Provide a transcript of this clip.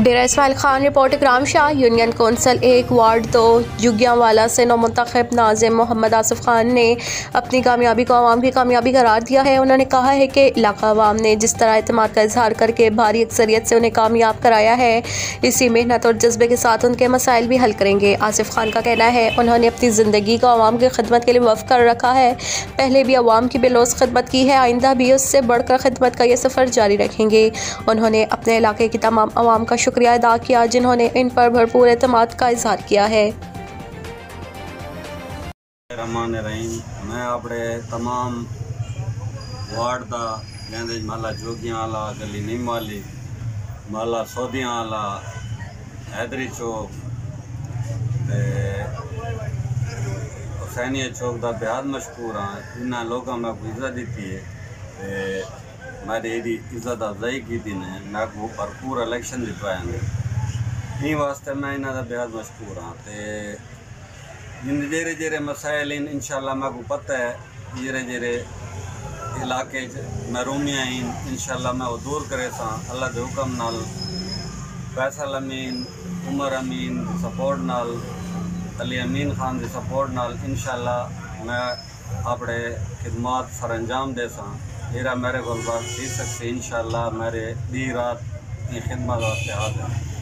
डेरा Ismail Khan report इकराम Shah. Union council 1 ward 2 जुगियांवाला से नौमुंतखब नाज़िम मोहम्मद आसिफ खान ने अपनी कामयाबी को आवाम की कामयाबी करार दिया है। उन्होंने कहा है कि इलाका आवाम ने जिस तरह एतमाद का इजहार करके भारी अक्सरियत से उन्हें कामयाब कराया है, इसी मेहनत और जज्बे के साथ उनके मसाइल भी हल करेंगे। आसिफ खान का कहना है उन्होंने अपनी ज़िंदगी को आवाम की खिदमत के लिए वक्फ कर रखा है। पहले भी आवाम की बेलौस खिदमत की है, आइंदा भी उससे बढ़कर खिदमत का ये सफ़र जारी रखेंगे। उन्होंने अपने इलाके की तमाम आवाम का शुक्रिया अदा किया जिन्होंने इन पर भरपूर एतमाद का इजहार किया है। रहमान रहीम, मैं अपने तमाम वार्ड का लेंदे माला जोगियां वाला, गली नीम वाली, माला सौदियां वाला, हैदरी चौक, हुसैनिया चौक का बेहद मशहूर हाँ। इन्होंने लोगों मैं इज्जत दी है, मेरी यदि इज्जत अफजाई की थी ने मैं को भरपूर इलेक्शन जितवाएंगे। इन वास्ते मैं इन्हों का बेहद मशहूर हाँ। तो इन जेरे जेरे मसाइल इंशाल्लाह मैं को पता है, जेरे जेरे इलाके महरूमियाँ इंशाल्लाह मैं वो दूर करे सा अल्लाह के हुक्म नाल, फैसल अमीन, उमर अमीन सपोर्ट नाल, अली अमीन खान की सपोर्ट नाल इंशाल्लाह मैं अपने खिदमात सर अंजाम दे सा। मेरा मेरे को थी सकते इंशाल्लाह मेरे दी रात की खिदमत वास्ते हाजिर।